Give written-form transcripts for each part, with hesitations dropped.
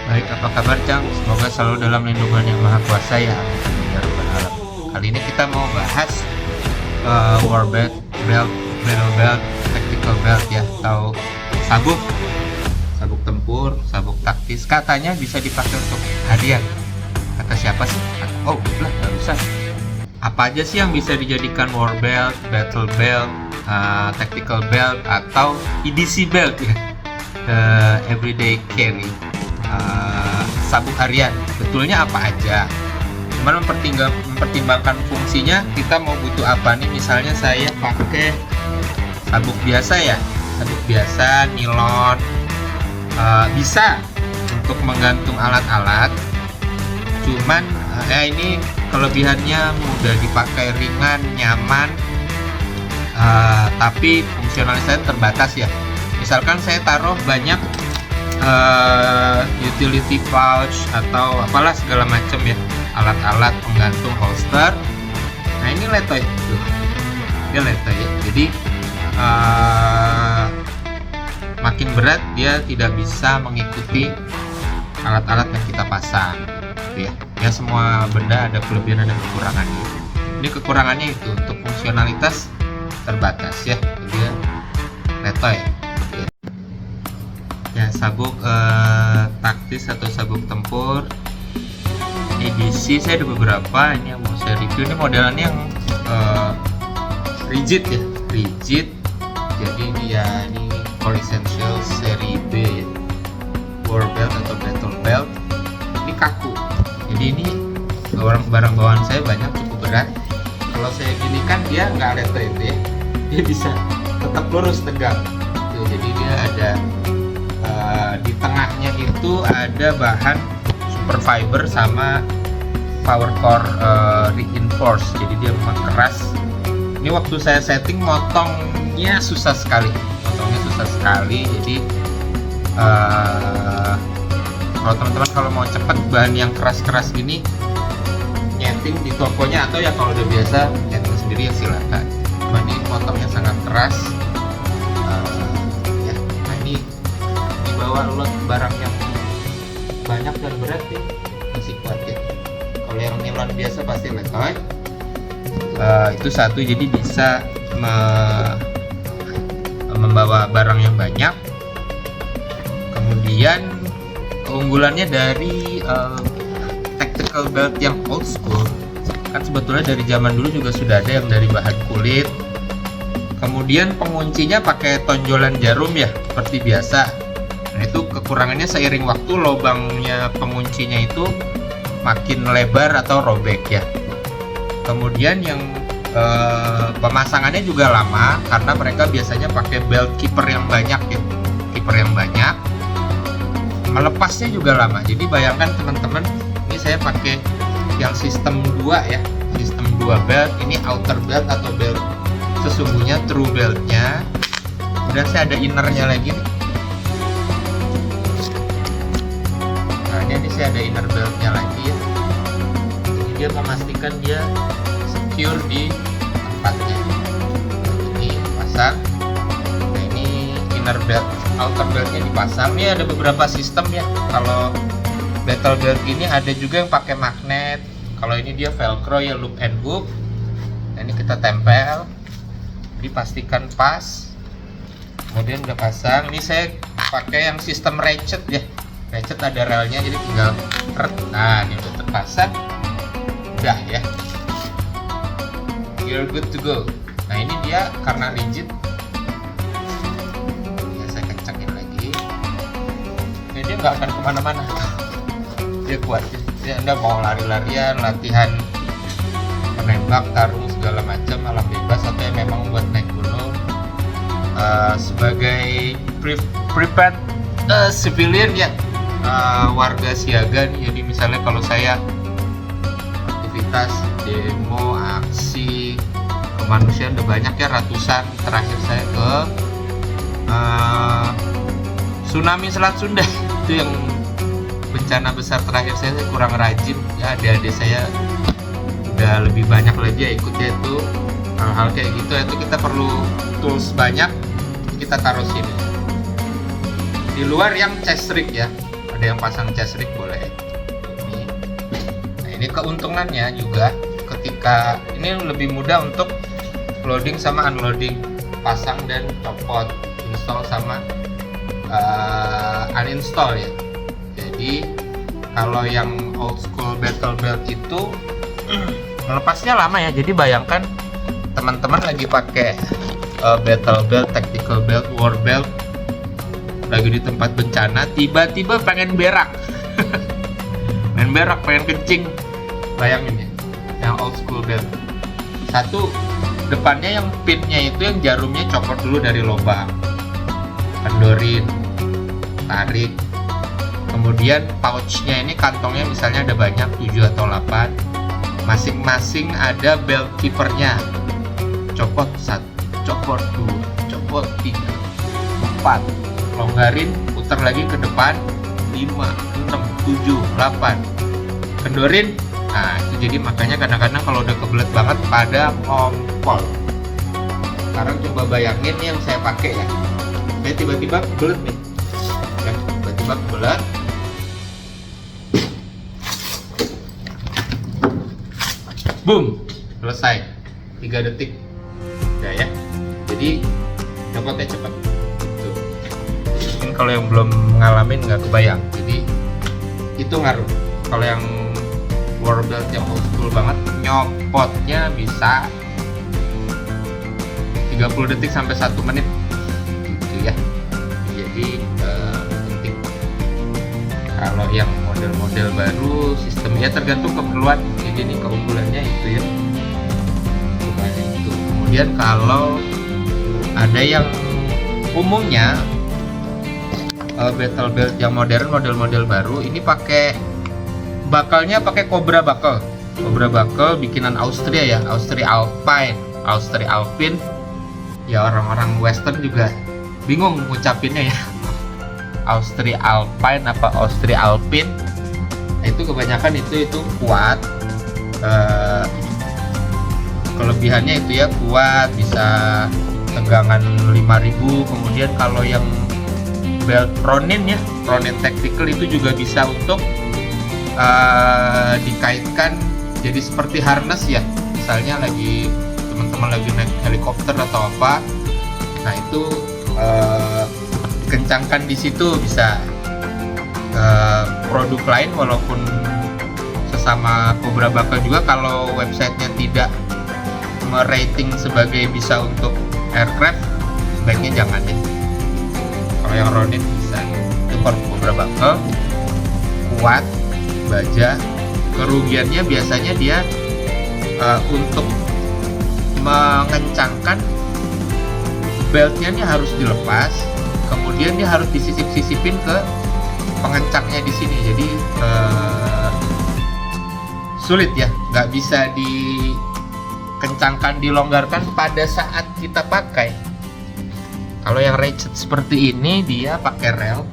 Baik, apa kabar Cang? Semoga selalu dalam lindungan yang maha kuasa ya. Amin ya rabbal alamin. Kali ini kita mau bahas warbelt, belt, battle belt, tactical belt ya, atau sabuk, sabuk tempur, sabuk taktis. Katanya bisa dipakai untuk hadiah. Kata siapa sih? Oh, lah nggak bisa. Apa aja sih yang bisa dijadikan warbelt, battle belt, tactical belt, atau EDC belt ya? Everyday carry. Sabuk harian betulnya apa aja, cuman mempertimbangkan fungsinya, kita mau butuh apa nih. Misalnya saya pakai sabuk biasa ya, sabuk biasa nilon, bisa untuk menggantung alat-alat, cuman ini kelebihannya mudah dipakai, ringan, nyaman, tapi fungsionalitasnya terbatas ya. Misalkan saya taruh banyak utility pouch atau apalah segala macam ya, alat-alat penggantung holster. Nah ini letoy tuh, dia letoy ya, jadi makin berat dia tidak bisa mengikuti alat-alat yang kita pasang gitu ya. Ya semua benda ada kelebihan dan kekurangannya. Ini kekurangannya itu untuk fungsionalitas terbatas ya, dia letoy. Ya, sabuk taktis atau sabuk tempur edisi saya ada beberapa. Ini yang mau saya review, ini modelannya yang rigid ya, rigid. Jadi dia ini Core Essential seri B ya, war belt atau battle belt. Ini kaku, jadi ini barang bawaan saya banyak, cukup berat. Kalau saya gini kan dia nggak leto itu ya, dia bisa tetap lurus tegak tuh. Jadi dia ada di tengahnya itu ada bahan super fiber sama power core reinforce, jadi dia memang keras. Ini waktu saya setting motongnya susah sekali, jadi kalau teman-teman kalau mau cepet bahan yang keras-keras gini nyeting di tokonya, atau ya kalau udah biasa nyeting sendiri ya silakan. Cuma ini motongnya sangat keras. Bawa lot barang yang banyak dan berat ya, masih kuat ya. Kalau yang nilon biasa pasti letoy. Itu satu, jadi bisa membawa barang yang banyak. Kemudian keunggulannya dari tactical belt yang old school, kan sebetulnya dari zaman dulu juga sudah ada yang dari bahan kulit. Kemudian penguncinya pakai tonjolan jarum ya, seperti biasa. Nah itu kekurangannya, seiring waktu lubangnya penguncinya itu makin lebar atau robek ya. Kemudian yang pemasangannya juga lama, karena mereka biasanya pakai belt keeper yang banyak ya, keeper yang banyak. Melepasnya juga lama. Jadi bayangkan teman-teman, ini saya pakai yang sistem 2 ya, sistem 2 belt. Ini outer belt atau belt sesungguhnya, true beltnya. Kemudian saya ada innernya lagi nih. Ini saya ada inner beltnya lagi ya, jadi dia memastikan dia secure di tempatnya. Ini pasang. Nah ini inner belt, outer beltnya dipasang. Ini ada beberapa sistem ya. Kalau battle belt ini ada juga yang pakai magnet. Kalau ini dia velcro ya, loop and hook. Nah ini kita tempel, dipastikan pas. Kemudian udah pasang. Ini saya pakai yang sistem ratchet ya, ratchet ada relnya, jadi tinggal nah ini udah terpasang, udah ya, you're good to go. Nah ini dia karena rigid ya, saya kencangin lagi, jadi dia nggak akan kemana-mana, dia kuat ya. Anda mau lari-larian, latihan menembak, tarung segala macam alam bebas, atau yang memang buat naik gunung sebagai prepared civilian ya, warga siaga nih. Jadi misalnya kalau saya aktivitas demo, aksi kemanusiaan udah banyak ya, ratusan. Terakhir saya ke tsunami Selat Sunda itu yang bencana besar terakhir. Saya kurang rajin ya, adik-adik saya udah lebih banyak lagi ya ikutnya. Itu hal-hal kayak gitu itu kita perlu tools banyak, kita taruh sini. Di luar yang chest rig ya, ada yang pasang chest rig boleh ini. Nah, ini keuntungannya juga ketika ini lebih mudah untuk loading sama unloading, pasang dan copot, install sama uninstall ya. Jadi kalau yang old school battle belt itu melepasnya lama ya. Jadi bayangkan teman-teman lagi pakai battle belt, tactical belt, war belt, lagi di tempat bencana, tiba-tiba pengen berak pengen berak, pengen kencing, bayangin ya yang old school belt. Satu, depannya yang pinnya itu yang jarumnya copot dulu dari lubang, kendorin, tarik. Kemudian pouchnya ini, kantongnya misalnya ada banyak 7 atau 8, masing-masing ada belt keepernya. Copot 1, copot 2, copot 3, 4, longgarin, putar lagi ke depan, 5, 6, 7, 8, kendorin. Nah itu jadi makanya kadang-kadang kalau udah kebelet banget pada ngompol. Sekarang coba bayangin yang saya pakai ya, saya tiba-tiba kebelet nih ya, tiba-tiba kebelet, boom, selesai 3 detik udah ya. Jadi copotnya cepat gitu. Mungkin kalau yang belum ngalamin nggak kebayang, jadi itu ngaruh. Kalau yang war belt yang old school banget, nyopotnya bisa 30 detik sampai 1 menit gitu ya. Jadi penting. Kalau yang model-model baru, sistemnya tergantung keperluan. Jadi ini keunggulannya itu ya. Itu. Kemudian kalau ada yang umumnya battle belt yang modern, model-model baru ini pakai bakalnya, pakai Cobra bakal. Cobra bakal bikinan Austria ya, Austria Alpine. Ya orang-orang western juga bingung ngucapinnya ya. Austria Alpine apa Austria Alpine. Nah, itu kebanyakan itu kuat. Kelebihannya itu ya kuat, bisa tegangan 5000. Kemudian kalau yang belt Ronin ya, Ronin tactical itu juga bisa untuk dikaitkan jadi seperti harness ya. Misalnya lagi teman-teman lagi naik helikopter atau apa, nah itu dikencangkan di situ. Bisa produk lain walaupun sesama Cobra bakal juga, kalau websitenya tidak merating sebagai bisa untuk aircraft, sebaiknya jangan ya. Kalau yang Ronin bisa, itu Cobra bakal kuat, baja. Kerugiannya biasanya dia untuk mengencangkan beltnya ini harus dilepas, kemudian dia harus disisip-sisipin ke pengencangnya di sini. Jadi sulit ya, nggak bisa dikencangkan, dilonggarkan pada saat kita pakai. Kalau yang ratchet seperti ini dia pakai rel.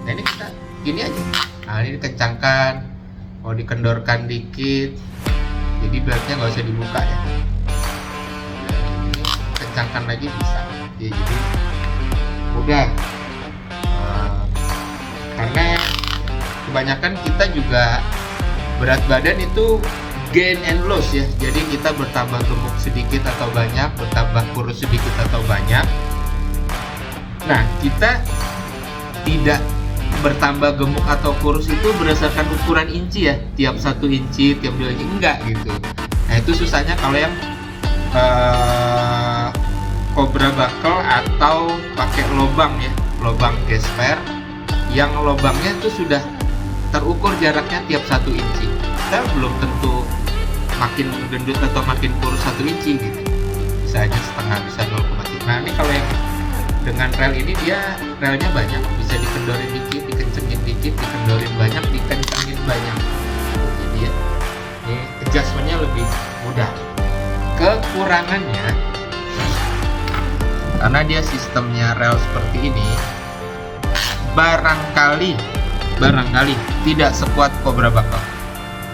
Nah ini kita gini aja. Nah ini dikencangkan, mau dikendorkan dikit, jadi beltnya nggak usah dibuka ya. Kencangkan lagi bisa. Ya, jadi udah. Karena kebanyakan kita juga berat badan itu gain and loss ya. Jadi kita bertambah gemuk sedikit atau banyak, bertambah kurus sedikit atau banyak. Nah kita tidak bertambah gemuk atau kurus itu berdasarkan ukuran inci ya, tiap 1 inci, tiap 2 inci, enggak gitu. Nah itu susahnya kalau yang Cobra bakal atau pakai lubang ya, lubang gesper, yang lubangnya itu sudah terukur jaraknya tiap 1 inci. Kita belum tentu makin gendut atau makin kurus 1 inci gitu, bisa aja setengah, bisa 0,3. Nah ini kalau yang dengan rel ini, dia relnya banyak, bisa dikendorin dikit, dikencengin dikit, dikendorin banyak, dikencengin banyak. Jadi ya, ini adjustmentnya lebih mudah. Kekurangannya, karena dia sistemnya rel seperti ini, barangkali tidak sekuat Cobra bakal.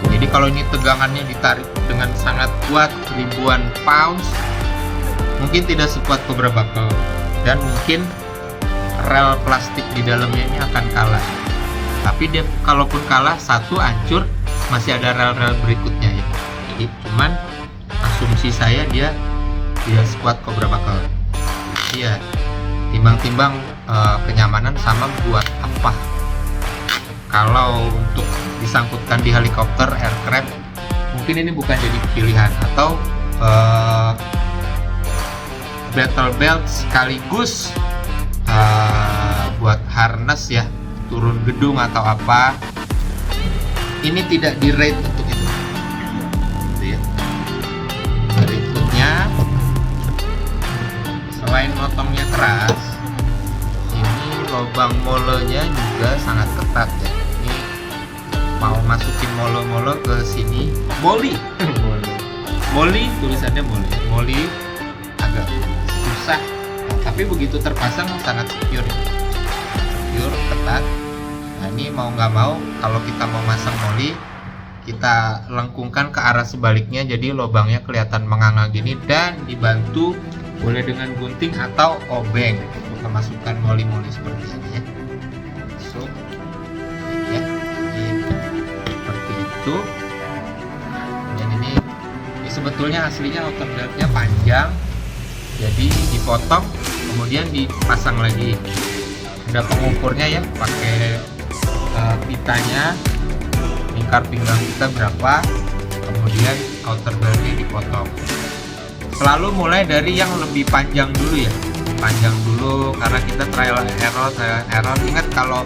Jadi kalau ini tegangannya ditarik dengan sangat kuat, ribuan pounds, mungkin tidak sekuat Cobra bakal. Dan mungkin rel plastik di dalamnya ini akan kalah. Tapi dia kalaupun kalah satu hancur, masih ada rel-rel berikutnya ya. Jadi cuman asumsi saya dia tidak sekuat Cobra Buckle. Iya, timbang-timbang kenyamanan sama buat apa? Kalau untuk disangkutkan di helikopter, aircraft, mungkin ini bukan jadi pilihan. Atau battle belt sekaligus buat harness ya, turun gedung atau apa, ini tidak di rate untuk itu. Gitu ya. Berikutnya, selain motongnya keras, ini lubang molenya juga sangat ketat ya. Ini mau masukin molo-molo ke sini, moli tulisannya moli agak susah, tapi begitu terpasang sangat secure, ketat. Nah ini mau nggak mau, kalau kita mau masang moli, kita lengkungkan ke arah sebaliknya, jadi lubangnya kelihatan menganga gini, dan dibantu boleh dengan gunting atau obeng untuk memasukkan moli-moli seperti ini ya. Masuk ya, seperti itu. Dan ini sebetulnya aslinya outer beltnya panjang, jadi dipotong kemudian dipasang lagi. Ada pengukurnya ya, pakai pitanya, lingkar pinggang kita berapa, kemudian outer beltnya dipotong. Selalu mulai dari yang lebih panjang dulu ya, karena kita trial error. Ingat kalau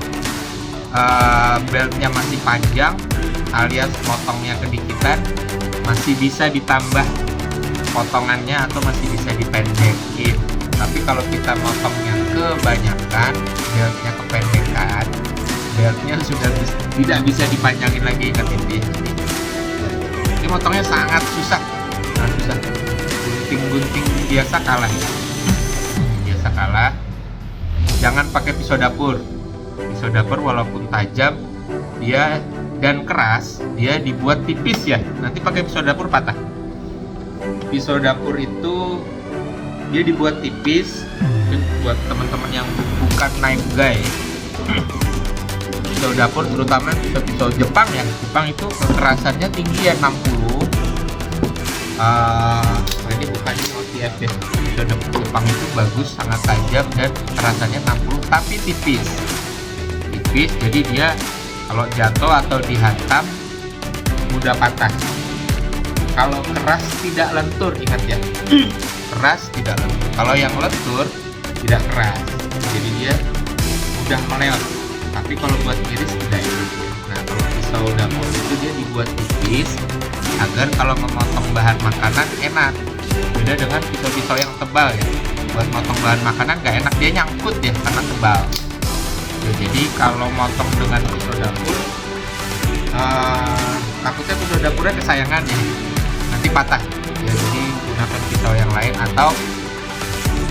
beltnya masih panjang alias potongnya kedikitan, masih bisa ditambah potongannya atau masih bisa dipendekin. Tapi kalau kita motongnya kebanyakan, beltnya kependekan, beltnya sudah tidak bisa dipanjangin lagi, ingat ini. Ini motongnya sangat susah. Gunting-gunting biasa kalah. Jangan pakai pisau dapur. Pisau dapur walaupun tajam dia dan keras, dia dibuat tipis ya. Nanti pakai pisau dapur patah. Pisau dapur itu dia dibuat tipis. Buat teman-teman yang bukan knife guy, pisau dapur terutama pisau Jepang ya. Jepang itu kekerasannya tinggi ya, 60. Ini bukan OTF ya. Pisau dapur Jepang itu bagus, sangat tajam dan kekerasannya 60 tapi tipis. Jadi dia kalau jatuh atau dihantam mudah patah. Kalau keras tidak lentur, ingat ya. Keras tidak lentur. Kalau yang lentur tidak keras, jadi dia mudah meleot. Tapi kalau buat iris tidak ya. Nah kalau pisau dapur itu dia dibuat tipis agar kalau memotong bahan makanan enak. Beda dengan pisau-pisau yang tebal ya. Buat motong bahan makanan gak enak, dia nyangkut ya karena tebal. Ya, jadi kalau motong dengan pisau dapur, takutnya pisau dapurnya kesayangan ya, nanti patah. Ya, jadi gunakan pisau yang lain atau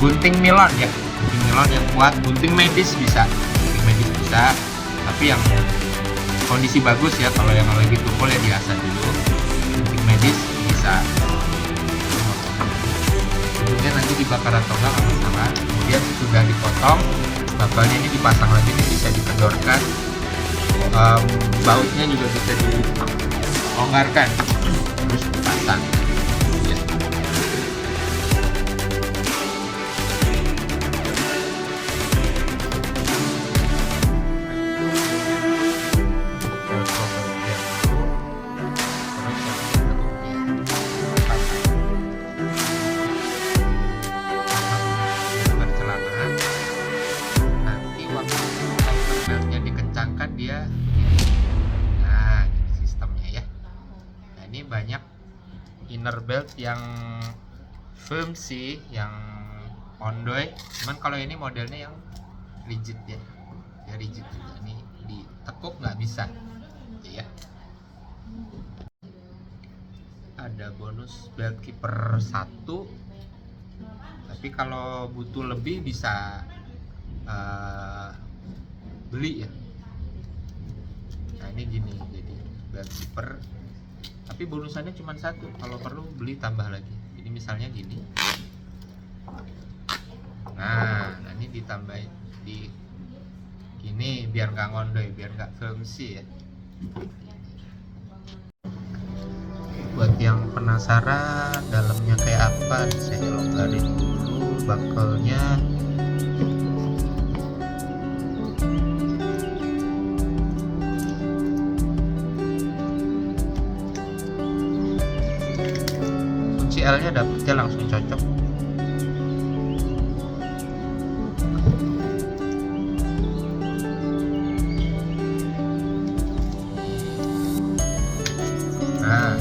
gunting nilon ya, gunting nilon yang kuat, gunting medis bisa, tapi yang kondisi bagus ya. Kalau yang lagi tumpul ya diasah dulu. Gunting medis bisa. Kemudian nanti dibakar atau enggak nggak masalah. Kemudian sudah dipotong, bakalnya ini dipasang lagi, ini bisa dikedorkan. Bautnya juga bisa dilonggarkan, terus dipasang. Dia nah ini sistemnya ya. Nah ini banyak inner belt yang firm sih, yang ondoy, cuman kalau ini modelnya yang rigid ya, rigid juga. Ini ditekuk nggak bisa gitu ya. Ada bonus belt keeper 1, tapi kalau butuh lebih bisa beli ya. Nah ini gini, jadi belt keeper tapi bonusannya cuma 1, kalau perlu beli tambah lagi. Jadi misalnya gini, nah ini ditambah di Ini biar nggak ngondoy, biar nggak fungsi ya. Buat yang penasaran dalamnya kayak apa, saya longgarin dulu bakelnya. Kunci L-nya dapetnya langsung cocok. Nah,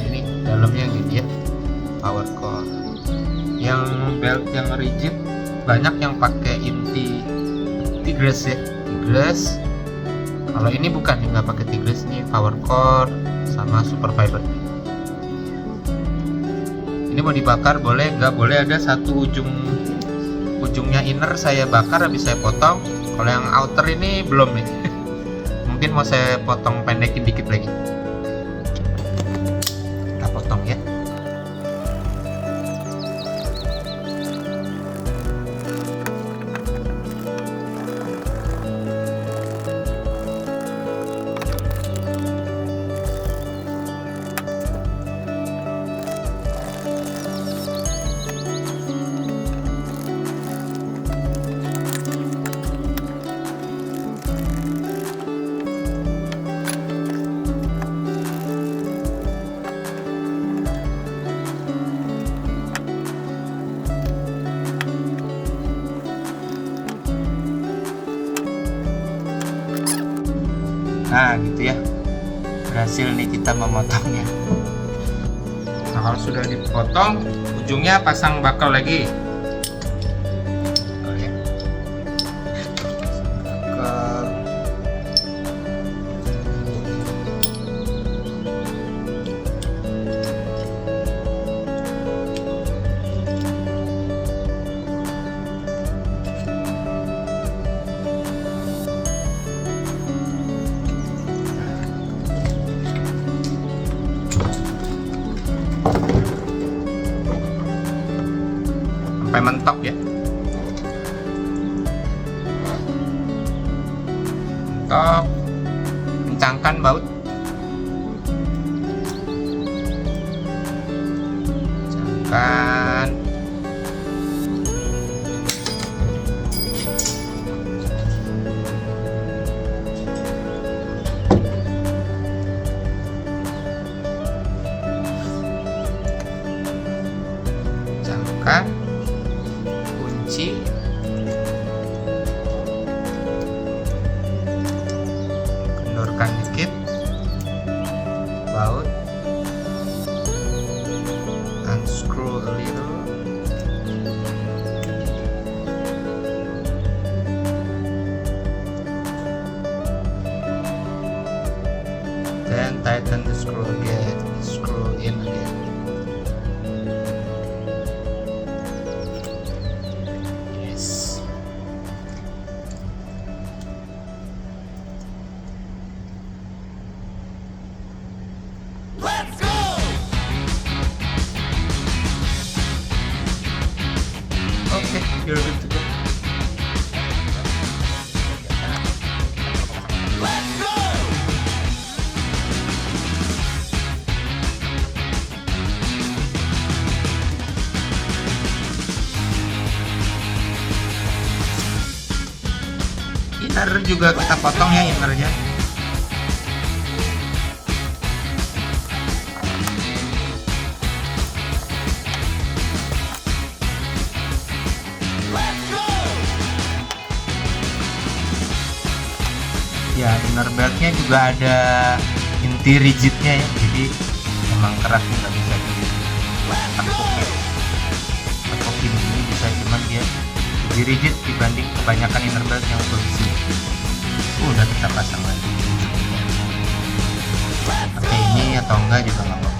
ini dalamnya gini ya, power core. Yang belt yang rigid banyak yang pakai inti Tigres ya, Tigres. Kalau ini bukan, nggak pakai Tigres, nih power core sama super fiber. Ini mau dibakar boleh, nggak boleh, ada satu ujungnya inner saya bakar, habis saya potong. Kalau yang outer ini belum nih. Mungkin mau saya potong pendekin dikit lagi. Kita potong ya. Nah gitu ya, berhasil nih kita memotongnya. Nah kalau sudah dipotong, ujungnya pasang bakel lagi. Oh, ya. Bakel. Sampai mentok ya, mentok, kencangkan baut, kencangkan. Kencangkan. Kunci, kendorkan dikit baut, unscrew a little, then tighten the screw again, screw in again. Okay, you're good to go. Let's go! Inner juga kita potong ya, innernya. Ya, inner beltnya juga ada inti rigidnya ya, jadi emang keras, nggak bisa ditekuk ya. Tekukin ini bisa, cuman dia lebih rigid dibanding kebanyakan inner belt yang fungsi. Udah kita pasang lagi. Pakai ini atau enggak juga nggak apa-apa.